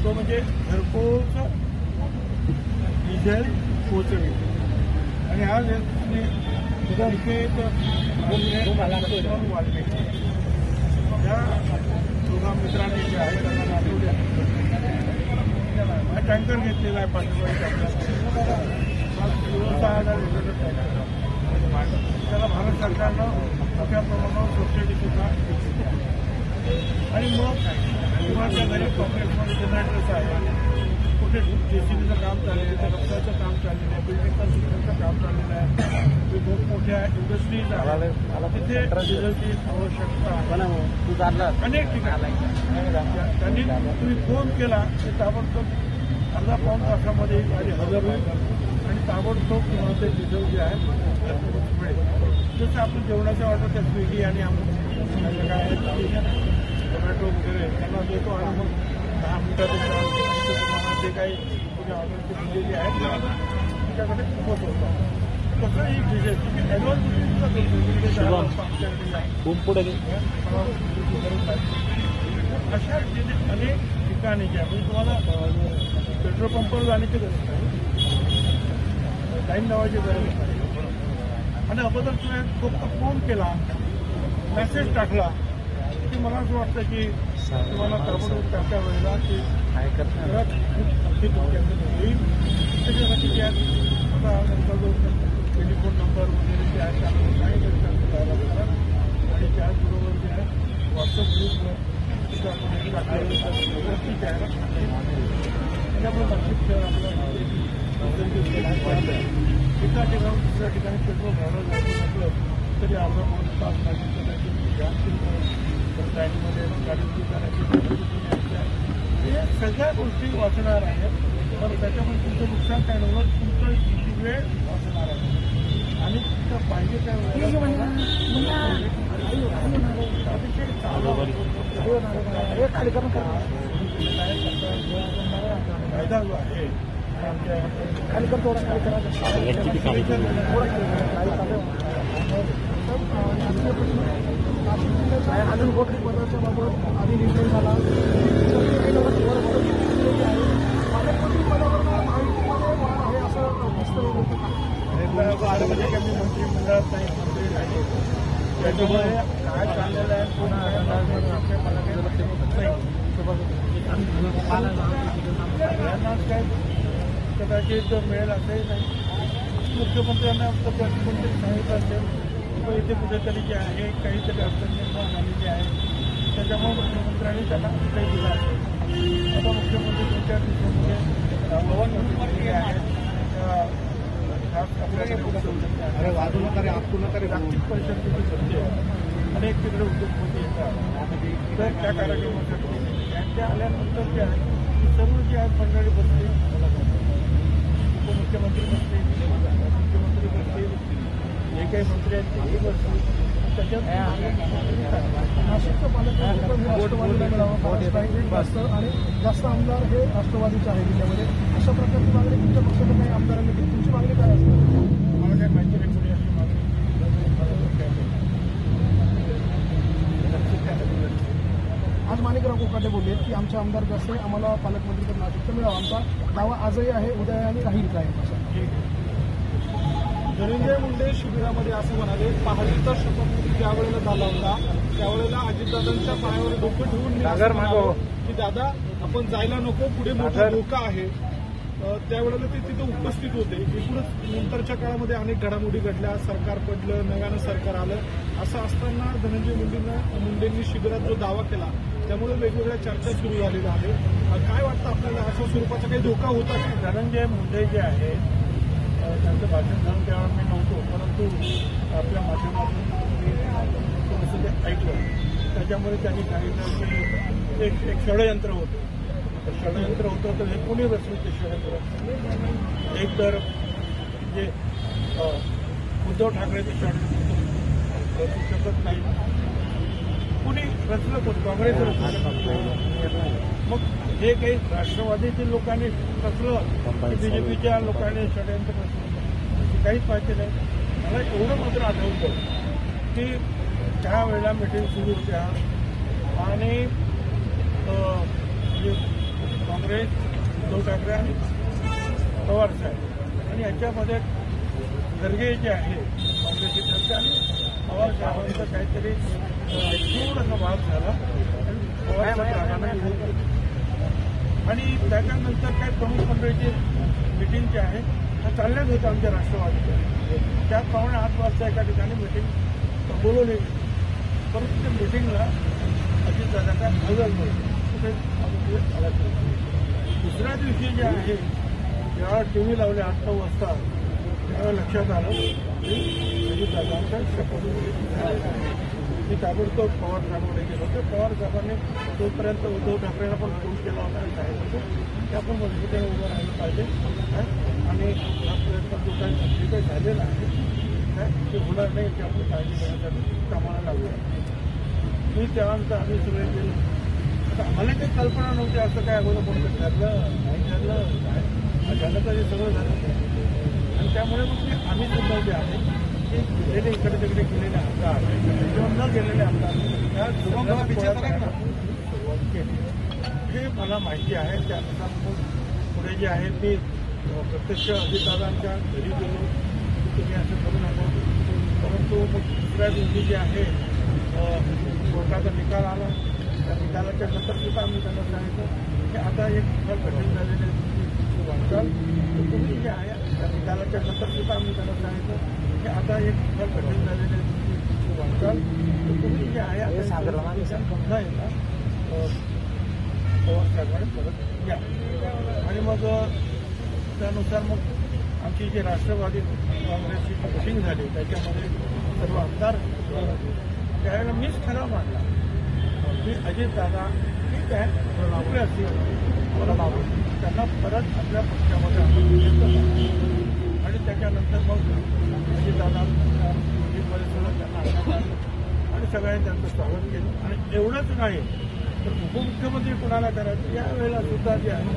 तो म्हणजे घरपोच डिझेल पोहोचवणे आणि आज निकेत वाल्मिकी या दोघा मित्रांनी जे आहे त्यांना नांदवल्या टँकर घेतलेला आहे 5 टँकर 6,000 लिटर टँकर त्याला भारत सरकारनं मोठ्या प्रमाणावर सबसिडी सुद्धा आणि मग किंवा त्या गरीब कॉम्प्लेक्समध्ये जनरेटर्स आहे कुठे जेसीबीचं काम चाललेलं आहे रस्त्याचं काम चाललेलं आहे बिल्डिंग कन्स्ट्रक्शनचं काम चाललेलं आहे खूप मोठ्या इंडस्ट्रीज आहेत तिथे डिझेलची आवश्यकता अनेक ठिकाणी त्यांनी तुम्ही फोन केला की ताबडतोब अर्धा पाऊण तासामध्ये गाडी हजर होईल आणि ताबडतोब तुम्हाला ते डिझेल जे आहे मिळेल जसं आपण जेवणाच्या ऑर्डर त्या स्विगी आणि काय झोमॅटो वगैरे त्यांना देतो आणि मग 10 मिनिटात तुम्हाला जे काही तुझ्या ऑर्डरची दिलेली आहेत तुमच्याकडे पोहोचवतो तसं ही डिझेल तुम्ही ॲडव्हान्स अशा अनेक ठिकाणी जे आहे तुम्हाला पेट्रोल पंपवर जाण्याची गरज नाही लाईन लावायची गरज नाही आणि अगोदर तुम्ही फक्त फोन केला मेसेज टाकला की मला असं वाटतं की तुम्हाला ताबडतोब त्या वेळेला की अगदी होईल त्याच्यासाठी जे आहे आता नंतर जो टेलिफोन नंबर वगैरे जे आहे सांगितलं आणि त्याचबरोबर जे आहे व्हॉट्सअप ग्रुपवर टाकलेली ठीक आहे त्याच्यामुळे नक्कीच आपल्याला एका ठिकाणी दुसऱ्या ठिकाणी पेट्रोल भरायला जायचं म्हटलं तरी अर्धा पाऊण तास लाईनमध्ये गाडी जाण्याची हे सगळ्या गोष्टी वाचणार आहेत तर त्याच्यामुळे तुमचं नुकसान काय नव्हतं तुमचं वेळ वाचणार आहे आणि तिथं पाहिजे त्या वेळेला अतिशय फायदा जो आहे खाली कर थोडा खाली करा अजून गोष्टी पदाच्या बाबत आधी निर्णय झाला पालकमंत्री पदावर हे असं वक्तव्य कमी मंत्रिमंडळात नाही मंत्री नाही त्याच्यामुळे काय चाललेलं आहे काय कदाचित मिळेल असंही नाही मुख्यमंत्र्यांना कोणतरी सांगितलं असेल इथे कुठेतरी जे आहे काहीतरी अडचण निर्माण झालेली आहे त्याच्यामुळे मुख्यमंत्र्यांनी त्यांना काही दिला असेल आता मुख्यमंत्री तुमच्या दिवसामध्ये आहेत जागतिक परिषदेची संधी आहे अनेक तिकडे उद्योगपती येतात तर त्या कार्यक्रमासाठी त्यांच्या आल्यानंतर जे आहे ती सर्व जी आहेत मंडळी बसली उपमुख्यमंत्री बसले मुख्यमंत्री बसले जे काही मंत्री आहेत तेही बसले त्याच्यात नाशिकचं पालकमंत्री जास्त आणि जास्त आमदार हे राष्ट्रवादीचे आहे जिल्ह्यामध्ये अशा प्रकारची मागणी तुमच्या पक्षाच्या काही आमदारांनी केली तुमची मागणी काय असते मला काय माहिती नाही पुढे अशी मागणी आज माणिकराव कोकाटे बोलले की आमचे आमदार जसे आम्हाला पालकमंत्री तर नाशिकचं मिळावं आमचा दावा आजही आहे उद्या आणि राहील काय धनंजय मुंडे शिबिरामध्ये असं म्हणाले पहाडीचा शपथविधी ज्या वेळेला झाला होता त्यावेळेला अजितदादांच्या पायावर डोकं ठेवून की दादा आपण जायला नको पुढे मोठा धोका आहे त्यावेळेला ते तिथे उपस्थित होते एकूणच नंतरच्या काळामध्ये अनेक घडामोडी घडल्या सरकार पडलं नव्यानं सरकार आलं असं असताना धनंजय मुंडेंनी शिबिरात जो दावा केला त्यामुळे वेगवेगळ्या चर्चा सुरू झालेल्या आहेत काय वाटतं आपल्याला अशा स्वरूपाचा काही धोका होता का धनंजय मुंडे जे आहेत त्यांचं भाषण झालं त्यावेळेला मी नव्हतो परंतु आपल्या माध्यमातून थोडंसं ते ऐकलं त्याच्यामुळे त्यांनी सांगितलं की एक षडयंत्र होतं षडयंत्र होतं तर हे कोणी रचलं ते षडयंत्र एक तर जे उद्धव ठाकरे ते षडयंत्र रचू शकत नाही कुणी रचलं कोण काँग्रेस मग जे काही राष्ट्रवादीतील लोकांनी रचलं बीजेपीच्या लोकांनी षडयंत्र रचलं काहीच माहिती नाही मला एवढं मात्र आठवतं की त्यावेळेला मिटिंग सुरू होत्या आणि काँग्रेस, उद्धव ठाकरे आणि पवार साहेब आणि याच्यामध्ये गर्गे जे आहे काँग्रेसचे त्यांचे आणि पवार साहेबांचा काहीतरी थोडासा वाद झाला आणि पवार साहेब आणि त्याच्यानंतर काय प्रमुख मंडळीची मिटिंग जी आहे चालण्यात होतं आमच्या राष्ट्रवादीच्या. त्या 7:15 वाजता एका ठिकाणी मिटिंग बोलवली, परंतु त्या मिटिंगला अजितदादांचा हजर नव्हतं. दुसऱ्या दिवशी जे आहे जेव्हा टीव्ही लावले 8-9 वाजता तेव्हा लक्षात आलं की अजितदादांचा शपथ मी ताबडतोब पवार साहेबांकडे गेलो होतो. पवार साहेबांनी तोपर्यंत उद्धव ठाकरेंना पण फोन केला होता आणि सांगितलं की आपण मजबूतीने उभं राहिलं पाहिजे आणि हा प्रयत्न जो काही झालेला आहे ते होणार नाही की आपण काळजी घेण्यासाठी कामाला लागूया. मी त्यानंतर आम्ही सगळे गेलो. आता आम्हाला काही कल्पना नव्हती असं काय अगोदर कोणतं ठरलं नाही ठरलं काय झालं तर हे सगळं झालं आणि त्यामुळे मग आम्ही सुद्धा जे आहे ते गेलेले इकडे तिकडे गेलेले आमदार किंवा न गेलेले आमदार सुरुवात केली हे मला माहिती आहे. त्यानुसार मग पुढे जे आहे ते प्रत्यक्ष अजितदादांच्या घरी गेलो की तुम्ही असं करू नका. परंतु मग दुसऱ्या दिवशी जे आहे कोर्टाचा निकाल आला. त्या निकालाच्या नंतर सुद्धा आम्ही त्यांना सांगितलं की आता एक फार कठीण झालेले वाटचाल तुम्ही जे आहे त्या निकालाच्या नंतर सुद्धा आम्ही त्यांना सांगितलं की आता एक फार कठीण झालेले वाटचाल तुम्ही जे आहे नाही ना पवार साहेबांनी परत या आणि मग त्यानुसार मग आमची जी राष्ट्रवादी काँग्रेसची मिटिंग झाली त्याच्यामध्ये सर्व आमदार त्यावेळेला मीच ठराव मांडला की अजितदादा ठीक आहे आपले असतील त्यांना परत आपल्या पक्षामध्ये आणि त्याच्यानंतर मग अजितदादा त्यांना आणि सगळ्यांनी त्यांचं स्वागत केलं. आणि एवढंच नाही तर उपमुख्यमंत्री कुणाला करायचं यावेळेला सुद्धा जे आहे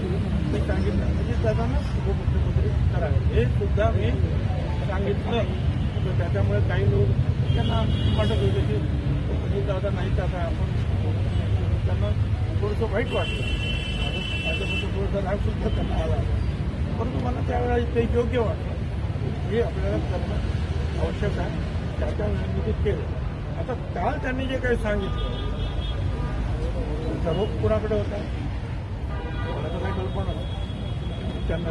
ते सांगितलं अजितदादांना उपमुख्यमंत्री करावे हे सुद्धा मी सांगितलं. तर त्याच्यामुळे काही लोक त्यांना वाटत होते की अजितदादा नाही आता आपण त्यांना थोडंसं वाईट वाटलं. माझ्यामध्ये थोडंसं राग सुद्धा त्यांना आला परंतु मला त्यावेळेला ते योग्य वाटलं हे आपल्याला करणं आवश्यक आहे. त्याच्या वेळी ते केलं. आता काल त्यांनी जे काही सांगितलं सर्व कुणाकडे होता मला तर काही कल्पना त्यांना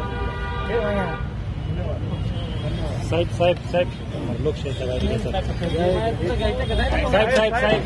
धन्यवाद. साहेब लोकशाहीचा साहेब